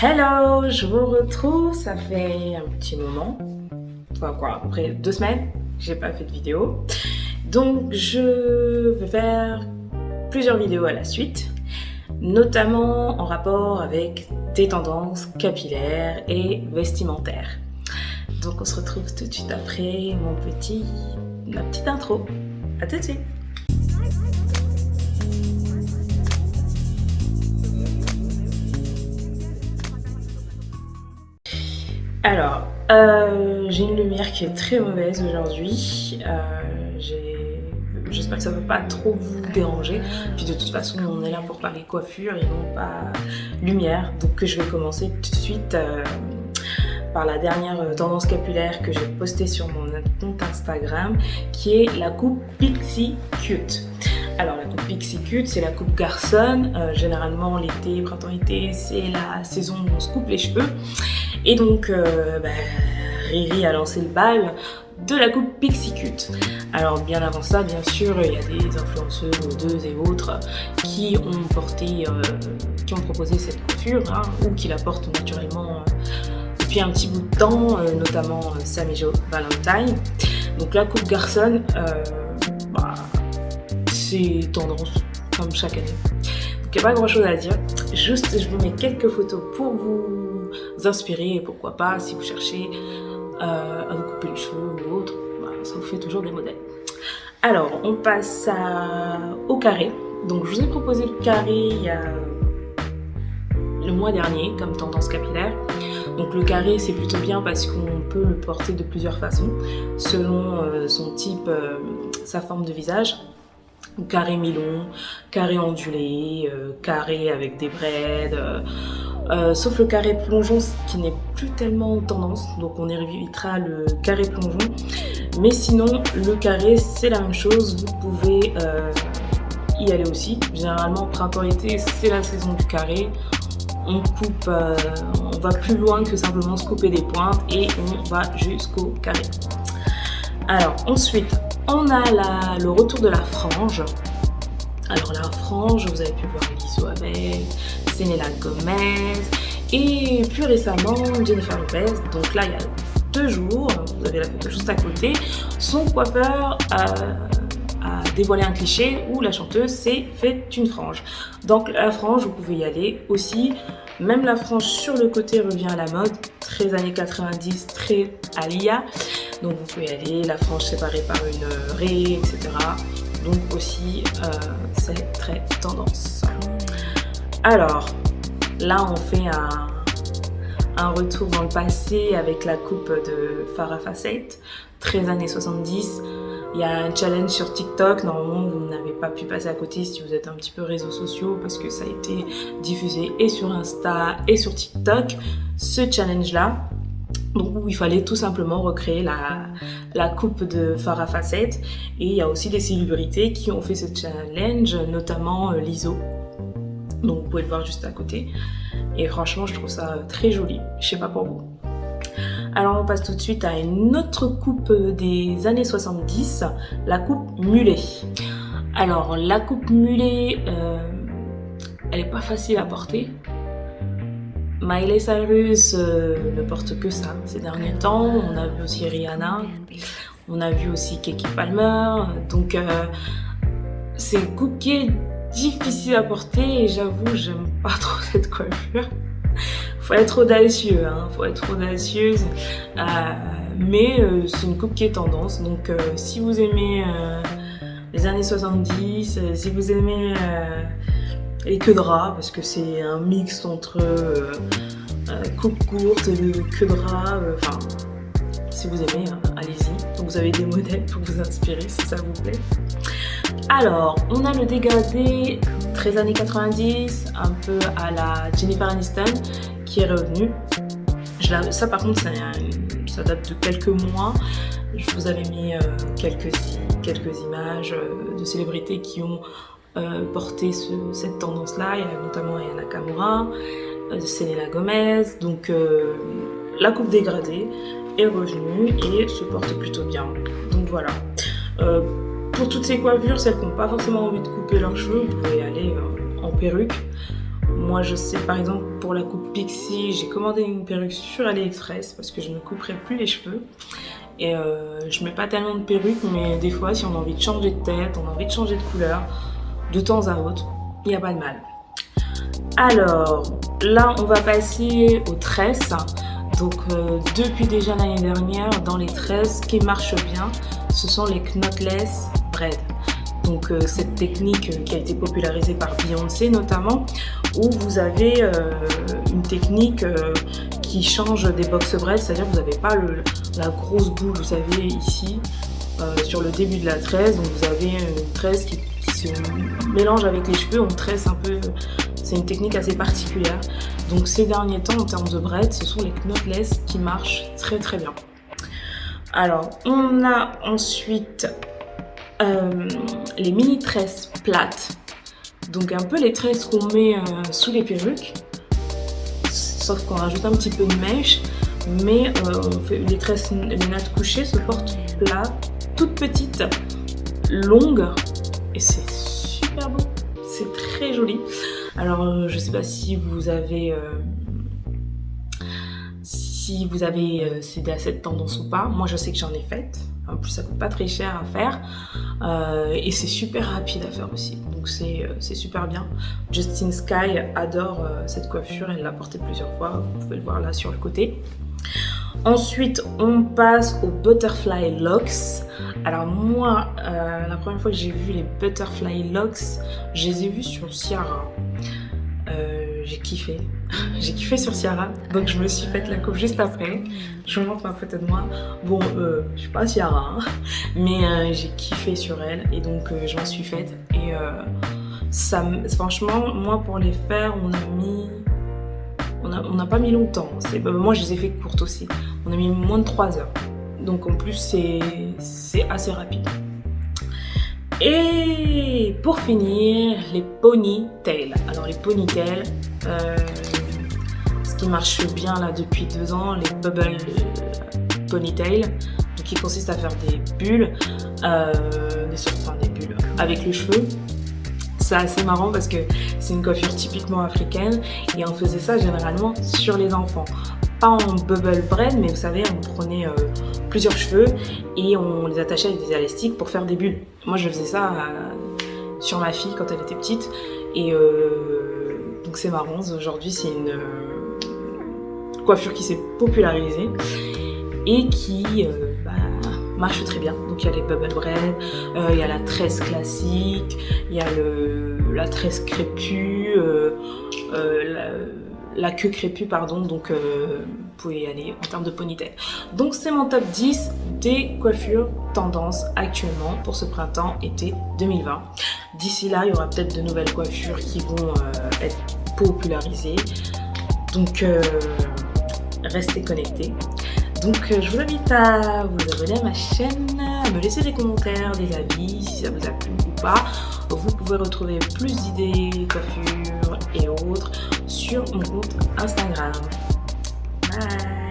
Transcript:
Hello, je vous retrouve, ça fait un petit moment, enfin quoi, à peu près 2 semaines, j'ai pas fait de vidéo. Donc je vais faire plusieurs vidéos à la suite, notamment en rapport avec des tendances capillaires et vestimentaires. Donc on se retrouve tout de suite après ma petite intro. À tout de suite. Alors, j'ai une lumière qui est très mauvaise aujourd'hui. J'espère que ça ne va pas trop vous déranger. Puis de toute façon, on est là pour parler coiffure et non pas lumière. Donc je vais commencer tout de suite par la dernière tendance capillaire que j'ai postée sur mon compte Instagram, qui est la coupe Pixie Cute. Alors la coupe Pixie Cute, c'est la coupe garçonne. Généralement l'été, printemps-été, c'est la saison où on se coupe les cheveux. Et donc Riri a lancé le bal de la coupe Pixie Cute. Alors bien avant ça, bien sûr, il y a des influenceurs, modeuses et autres qui ont proposé cette coiffure, ou qui la portent naturellement depuis un petit bout de temps, notamment Sam et Jo Valentine. Donc la coupe garçonne, c'est tendance comme chaque année. Donc il n'y a pas grand chose à dire, juste je vous mets quelques photos pour vous inspirer, et pourquoi pas, si vous cherchez à vous couper les cheveux ou autre, ça vous fait toujours des modèles. Alors on passe au carré. Donc je vous ai proposé le carré il y a le mois dernier comme tendance capillaire. Donc le carré c'est plutôt bien parce qu'on peut le porter de plusieurs façons selon son type, sa forme de visage. Carré mi-long, carré ondulé, carré avec des braids, sauf le carré plongeon qui n'est plus tellement tendance, donc on évitera le carré plongeon. Mais sinon le carré c'est la même chose, vous pouvez y aller aussi. Généralement printemps-été c'est la saison du carré. On coupe, on va plus loin que simplement se couper des pointes et on va jusqu'au carré. Alors ensuite on a le retour de la frange. Alors la frange, vous avez pu voir Lizzo avec, Selena Gomez et plus récemment Jennifer Lopez. Donc là il y a 2 jours, vous avez la photo juste à côté, son coiffeur a dévoilé un cliché où la chanteuse s'est fait une frange. Donc la frange, vous pouvez y aller aussi. Même la frange sur le côté revient à la mode, très années 90, très Alia. Donc vous pouvez y aller, la frange séparée par une raie, etc. Donc aussi, c'est très tendance. Alors, là on fait un retour dans le passé avec la coupe de Farrah Fawcett, très années 70. Il y a un challenge sur TikTok, normalement vous n'avez pas pu passer à côté si vous êtes un petit peu réseaux sociaux parce que ça a été diffusé et sur Insta et sur TikTok, ce challenge là. Donc où il fallait tout simplement recréer la coupe de Farrah Fawcett, et il y a aussi des célébrités qui ont fait ce challenge, notamment Lizzo. Donc vous pouvez le voir juste à côté et franchement je trouve ça très joli, je sais pas pour vous. Alors on passe tout de suite à une autre coupe des années 70, la coupe mulet. Alors la coupe mulet, elle est pas facile à porter. Miley Cyrus ne porte que ça ces derniers temps. On a vu aussi Rihanna, on a vu aussi Keke Palmer. Donc c'est une coupe qui est difficile à porter et j'avoue j'aime pas trop cette coiffure. Faut être audacieux, faut être audacieuse. Mais c'est une coupe qui est tendance. Donc si vous aimez les années 70, si vous aimez les queues de ras, parce que c'est un mix entre coupe courte, queue de ras, si vous aimez, allez-y. Donc vous avez des modèles pour vous inspirer si ça vous plaît. Alors, on a le dégradé très années 90, un peu à la Jennifer Aniston, qui est revenue. Ça par contre, ça date de quelques mois. Je vous avais mis quelques images de célébrités qui ont porté cette tendance-là. Il y a notamment Ayana Nakamura, Selena Gomez. Donc la coupe dégradée est revenue et se porte plutôt bien. Donc voilà. Pour toutes ces coiffures, celles qui n'ont pas forcément envie de couper leurs cheveux, vous pouvez aller en perruque. Moi je sais par exemple pour la coupe Pixie, j'ai commandé une perruque sur AliExpress parce que je ne couperai plus les cheveux. Et je mets pas tellement de perruques, mais des fois si on a envie de changer de tête, on a envie de changer de couleur, de temps à autre, il n'y a pas de mal. Alors là on va passer aux tresses. Donc depuis déjà l'année dernière, dans les tresses, ce qui marche bien, ce sont les knotless braids. Donc cette technique qui a été popularisée par Beyoncé notamment, où vous avez une technique qui change des box braids, c'est-à-dire que vous n'avez pas la grosse boule, vous savez ici, sur le début de la tresse, donc vous avez une tresse qui se mélange avec les cheveux, on tresse un peu, c'est une technique assez particulière. Donc ces derniers temps en termes de braids, ce sont les knotless qui marchent très très bien. Alors on a ensuite les mini tresses plates, donc un peu les tresses qu'on met sous les perruques, sauf qu'on rajoute un petit peu de mèche, mais on fait les tresses, les nattes couchées se portent plates, toutes petites, longues, et c'est super beau, c'est très joli. Alors je sais pas si vous avez cédé à cette tendance ou pas. Moi je sais que j'en ai faite. En plus ça coûte pas très cher à faire et c'est super rapide à faire aussi. Donc c'est super bien. Justine Sky adore cette coiffure, elle l'a portée plusieurs fois. Vous pouvez le voir là sur le côté. Ensuite on passe aux butterfly locks. Alors moi la première fois que j'ai vu les butterfly locks, je les ai vus sur Ciara. J'ai kiffé sur Ciara, donc je me suis faite la coupe juste après. Je vous montre ma photo de moi. Bon, je suis pas Ciara, hein, mais j'ai kiffé sur elle et donc je m'en suis faite. Et franchement, moi pour les faire, on n'a pas mis longtemps. Moi je les ai fait courtes aussi. On a mis moins de 3 heures. Donc en plus c'est assez rapide. Et pour finir, les ponytails. Alors les ponytails, ce qui marche bien là depuis 2 ans, les bubble ponytails, qui consistent à faire des bulles, des bulles avec les cheveux. C'est assez marrant parce que c'est une coiffure typiquement africaine et on faisait ça généralement sur les enfants. Pas en bubble braid, mais vous savez, on prenait plusieurs cheveux et on les attachait avec des élastiques pour faire des bulles. Moi je faisais ça sur ma fille quand elle était petite et donc c'est marrant. Aujourd'hui c'est une coiffure qui s'est popularisée et qui marche très bien. Donc il y a les bubble braid, il y a la tresse classique, il y a la tresse crépue, la queue crépue pardon, donc vous pouvez y aller en termes de ponytail. Donc c'est mon top 10 des coiffures tendance actuellement pour ce printemps-été 2020. D'ici là, il y aura peut-être de nouvelles coiffures qui vont être popularisées. Donc restez connectés. Donc je vous invite à vous abonner à ma chaîne, à me laisser des commentaires, des avis si ça vous a plu ou pas. Vous pouvez retrouver plus d'idées, coiffures et autres sur mon compte Instagram. Bye!